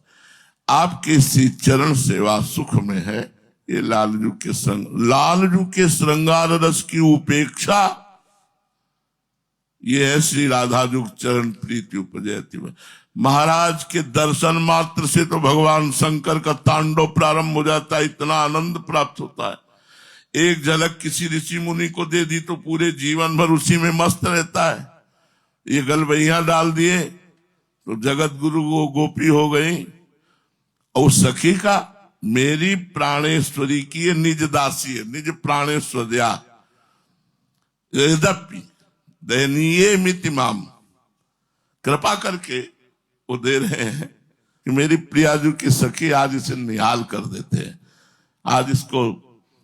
[SPEAKER 1] आपके इसी चरण सेवा सुख में है। ये लालजू के संग, लालजू के श्रृंगार रस की उपेक्षा, ये है श्री राधा जुग चरण प्रीति उपजयति। महाराज के दर्शन मात्र से तो भगवान शंकर का तांडव प्रारंभ हो जाता है, इतना आनंद प्राप्त होता है। एक झलक किसी ऋषि मुनि को दे दी तो पूरे जीवन भर उसी में मस्त रहता है। ये गलबैया डाल दिए तो जगत गुरु गोपी हो गई। और सखी का मेरी प्राणेश्वरी की ये निज दासी है, निज प्राणेश्वर्या यद्यपि दयनीय मितिमाम, कृपा करके वो दे रहे हैं कि मेरी प्रियाजू की सखी आज इसे निहाल कर देते हैं, आज इसको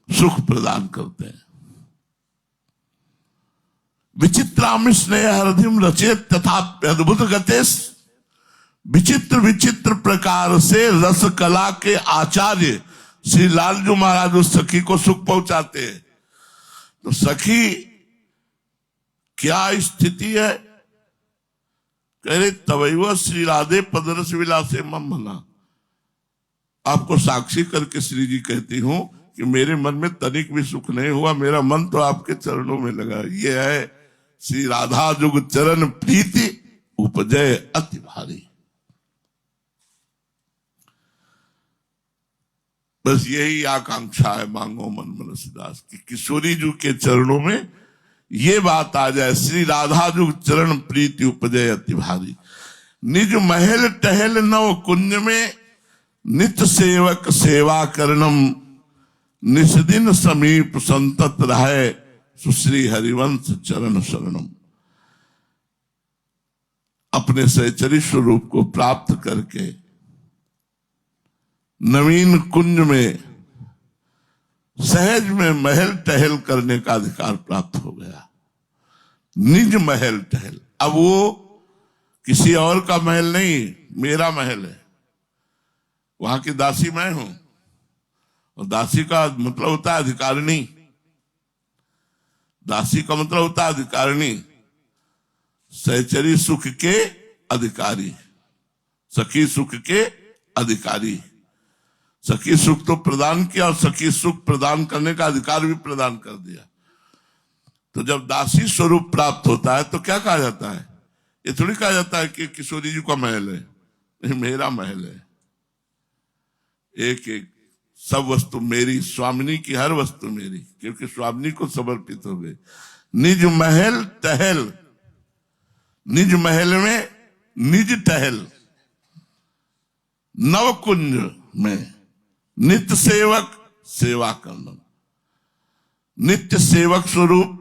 [SPEAKER 1] सुख प्रदान करते हैं। विचित्राम स्नेह हृदय रचेत तथा अद्भुत गतेश। विचित्र विचित्र प्रकार से रस कला के आचार्य श्री लालजू महाराज उस सखी को सुख पहुंचाते हैं। तो सखी क्या स्थिति है? कह रहे तवैव श्री राधे पदरस विलासे मम मना। आपको साक्षी करके श्री जी कहती हूं कि मेरे मन में तनिक भी सुख नहीं हुआ, मेरा मन तो आपके चरणों में लगा। ये है श्री राधा जुग चरण प्रीति उपजय अति भारी। बस यही आकांक्षा है मांगो मन मनसदास की, किशोरी जी के चरणों में ये बात आ जाए, श्री राधा जुग चरण प्रीति उपजय अति भारी। निज महल टहल नव कुंज में नित्य सेवक सेवा करणम। निस्दिन समीप संतत रहे सुश्री हरिवंश चरण शरणम। अपने सहचरी स्वरूप को प्राप्त करके नवीन कुंज में सहज में महल टहल करने का अधिकार प्राप्त हो गया। निज महल टहल, अब वो किसी और का महल नहीं, मेरा महल है। वहां की दासी मैं हूं, और दासी का मतलब होता है अधिकारिणी। दासी का मतलब होता है अधिकारिणी, सहचरी सुख के अधिकारी, सखी सुख के अधिकारी। सखी सुख तो प्रदान किया और सखी सुख प्रदान करने का अधिकार भी प्रदान कर दिया। तो जब दासी स्वरूप प्राप्त होता है तो क्या कहा जाता है? ये थोड़ी कहा जाता है कि किशोरी जी का महल है, ये मेरा महल है। एक एक सब वस्तु मेरी, स्वामिनी की हर वस्तु मेरी, क्योंकि स्वामिनी को समर्पित हो गई। निज महल टहल, निज महल में निज टहल, नवकुंज में नित्य सेवक सेवा करना। नित्य सेवक स्वरूप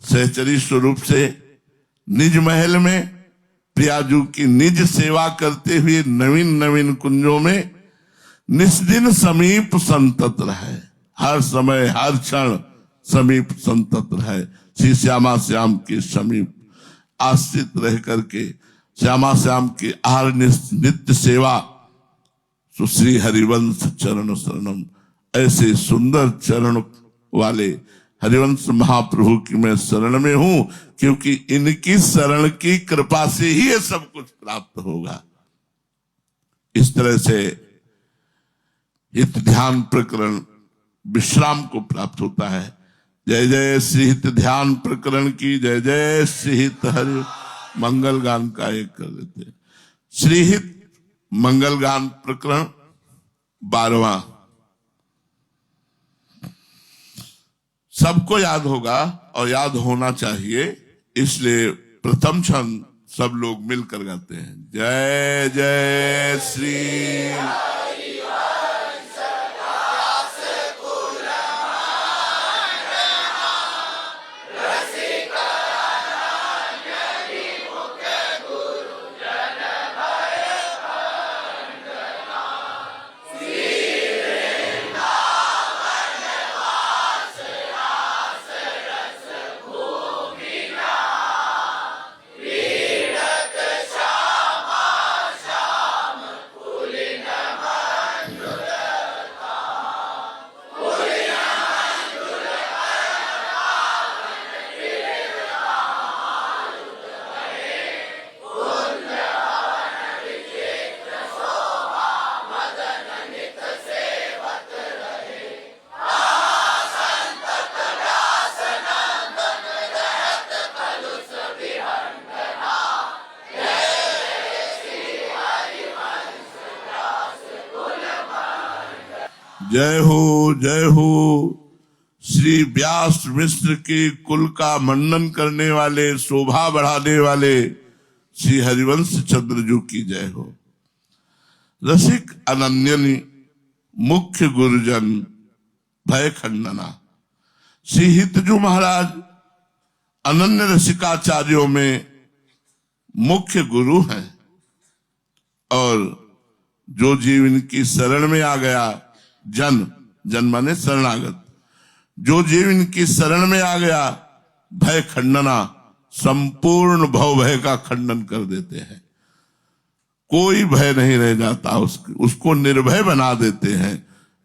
[SPEAKER 1] सहचरी स्वरूप से निज महल में प्रियाजू की निज सेवा करते हुए नवीन नवीन कुंजों में निस्दिन समीप संतत रहे, हर समय हर क्षण समीप संतत रहे। श्री श्यामा श्याम के समीप आश्रित रह करके श्यामा श्याम की आहार नित्य सेवा। तो श्री हरिवंश चरण शरणम, ऐसे सुंदर चरण वाले हरिवंश महाप्रभु की मैं शरण में हूं, क्योंकि इनकी शरण की कृपा से ही ये सब कुछ प्राप्त होगा। इस तरह से हित ध्यान प्रकरण विश्राम को प्राप्त होता है। जय जय श्री हित ध्यान प्रकरण की जय, जय श्री हित हरि मंगल गान का एक कर देते। श्री हित मंगल गान प्रकरण 12वां सबको याद होगा और याद होना चाहिए, इसलिए प्रथम छंद सब लोग मिलकर गाते हैं। जय जय श्री जय हो श्री व्यास मिश्र के कुल का मंडन करने वाले, शोभा बढ़ाने वाले श्री हरिवंश चंद्रजू की जय हो। रसिक अनन्यनी मुख्य गुरुजन भय खंडना। श्री हितजू महाराज अनन्य रसिकाचार्यों में मुख्य गुरु हैं, और जो जीव इनकी शरण में आ गया, जन माने शरणागत, जो जीव इनकी शरण में आ गया, भय खंडना, संपूर्ण भव भय का खंडन कर देते हैं। कोई भय नहीं रह जाता, उसको निर्भय बना देते हैं।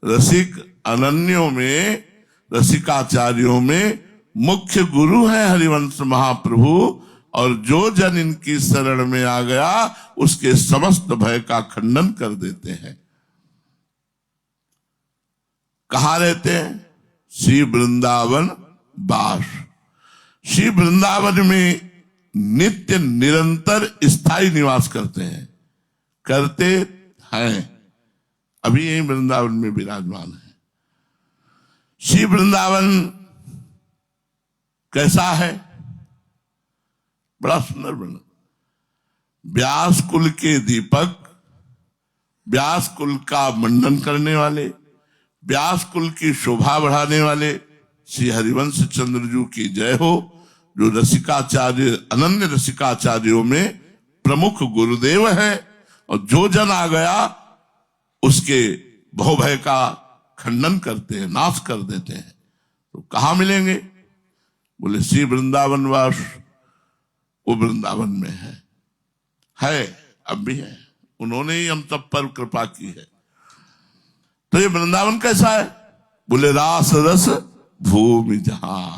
[SPEAKER 1] रसिक अनन्यों में, रसिकाचार्यों में मुख्य गुरु हैं हरिवंश महाप्रभु, और जो जन इनकी शरण में आ गया उसके समस्त भय का खंडन कर देते हैं। कहाँ रहते हैं? श्री वृंदावन वास। श्री वृंदावन में नित्य निरंतर स्थायी निवास करते हैं, करते हैं, अभी यही वृंदावन में विराजमान है। श्री वृंदावन कैसा है? बड़ा सुंदर वृंदावन। व्यास कुल के दीपक, व्यास कुल का मंडन करने वाले, व्यास कुल की शोभा बढ़ाने वाले श्री हरिवंश चंद्रजू की जय हो, जो रसिकाचार्य, अनन्य रसिकाचार्यों में प्रमुख गुरुदेव है, और जो जन आ गया उसके भवभय का खंडन करते हैं, नाश कर देते हैं। तो कहाँ मिलेंगे? बोले श्री वृंदावन वास। वो वृंदावन में है, अब भी है, उन्होंने ही हम सब पर कृपा की है। तो ये वृंदावन कैसा है? बोले रास रस भूमि जहां।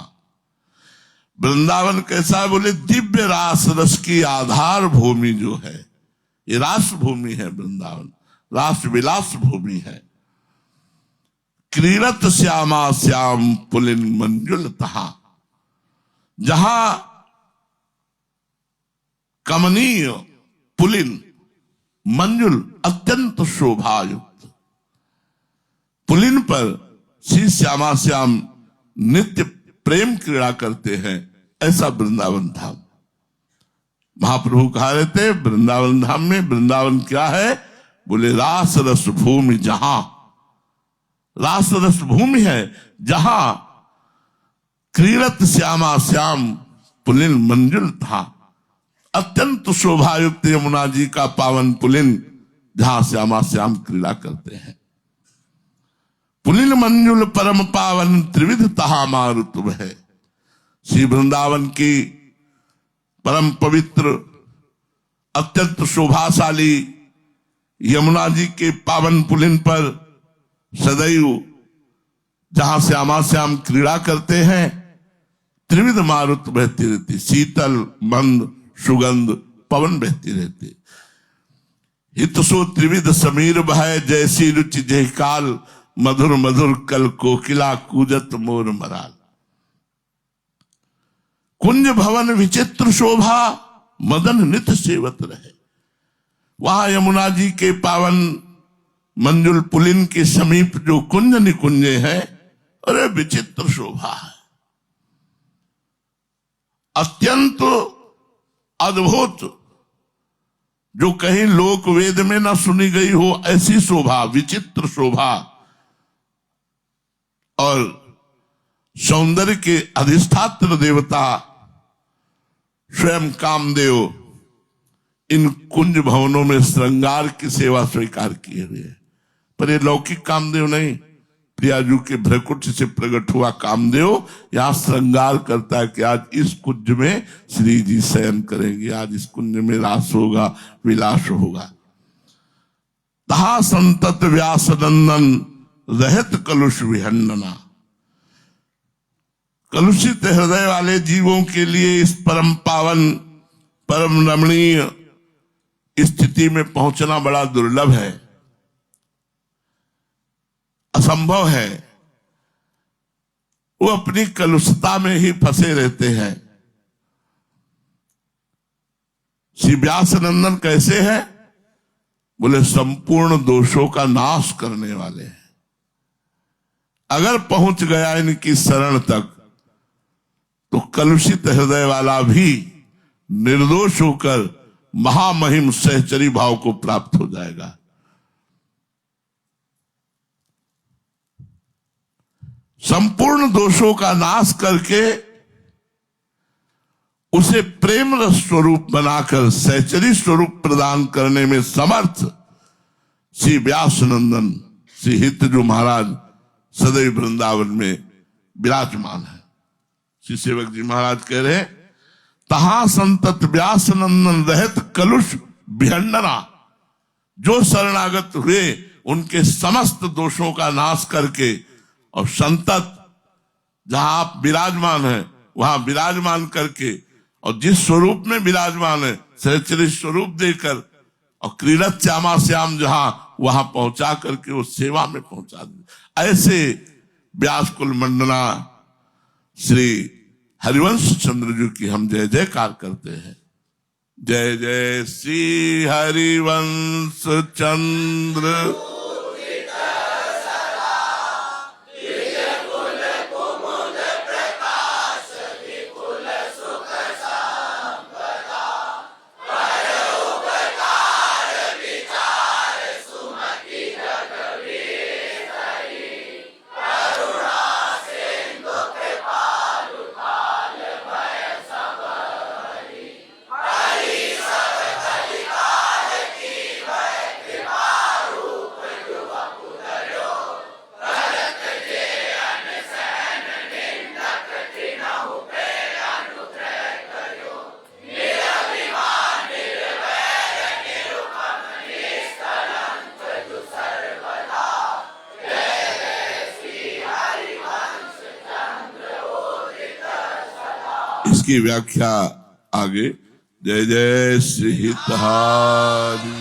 [SPEAKER 1] वृंदावन कैसा है? बोले दिव्य रास रस की आधार भूमि जो है, ये रास भूमि है वृंदावन, रास विलास भूमि है। क्रीड़त श्यामा श्याम पुलिन मंजुल तहा, जहां कमनीय पुलिन मंजुल अत्यंत शोभायुक्त पुलिन पर श्री श्यामा श्याम नित्य प्रेम क्रीड़ा करते हैं, ऐसा वृंदावन धाम। महाप्रभु कहा रहते वृंदावन धाम में, वृंदावन क्या है? बोले रास रस भूमि जहां, रास रस भूमि है जहां क्रीड़त श्यामा श्याम पुलिन मंजुल था। अत्यंत शोभायुक्त यमुना जी का पावन पुलिन जहां श्यामा श्याम क्रीड़ा करते हैं। पुलिन मंजुल परम पावन त्रिविध तहा मारुतु है। श्री वृंदावन की परम पवित्र अत्यंत शोभाशाली यमुना जी के पावन पुलिन पर सदैव जहां श्यामा श्याम क्रीड़ा करते हैं, त्रिविध मारुत बहती रहती, शीतल मंद सुगंध पवन बहती रहती। हितसो त्रिविध समीर बहै, जैसी रुचि जय काल, मधुर मधुर कल कोकिला कूजत मोर मराल। कुंज भवन विचित्र शोभा, मदन नित सेवत रहे। वहां यमुना जी के पावन मंजुल पुलिन के समीप जो कुंज निकुंजे हैं, अरे विचित्र शोभा है, अत्यंत अद्भुत, जो कहीं लोक वेद में ना सुनी गई हो ऐसी शोभा, विचित्र शोभा। और सौंदर्य के अधिष्ठात्र देवता स्वयं कामदेव इन कुंज भवनों में श्रृंगार की सेवा स्वीकार किए हुए हैं। पर ये लौकिक कामदेव नहीं, प्रियाजू के भ्रकुट से प्रकट हुआ कामदेव यहां श्रृंगार करता है कि आज इस कुंज में श्री जी शयन करेंगे, आज इस कुंज में रास होगा, विलास होगा। तहा संतत व्यास नंदन रहत कलुष विहंडना। कलुषित हृदय वाले जीवों के लिए इस परम पावन परम रमणीय स्थिति में पहुंचना बड़ा दुर्लभ है, असंभव है। वो अपनी कलुषता में ही फंसे रहते हैं। श्री व्यास नंदन कैसे हैं? बोले संपूर्ण दोषों का नाश करने वाले हैं। अगर पहुंच गया इनकी शरण तक तो कलुषित हृदय वाला भी निर्दोष होकर महामहिम सहचरी भाव को प्राप्त हो जाएगा। संपूर्ण दोषों का नाश करके उसे प्रेम रस स्वरूप बनाकर सहचरी स्वरूप प्रदान करने में समर्थ श्री व्यास नंदन श्री हितजू महाराज सदैव वृंदावन में विराजमान है। श्री सेवक जी महाराज कह रहे, तहा संतत व्यास नंदन रहत कलुष विहंडना। जो शरणागत हुए उनके समस्त दोषों का नाश करके, और संतत जहां आप विराजमान है वहां विराजमान करके, और जिस स्वरूप में विराजमान है सहचरी स्वरूप देकर, और क्रीड़त श्यामा श्याम जहां वहां पहुंचा करके वो सेवा में पहुंचा दे। ऐसे व्यास कुल मंडना श्री हरिवंश चंद्र जी की हम जय जयकार करते हैं। जय जय श्री हरिवंश चंद्र। इसकी व्याख्या आगे। जय जय श्री हितहारी।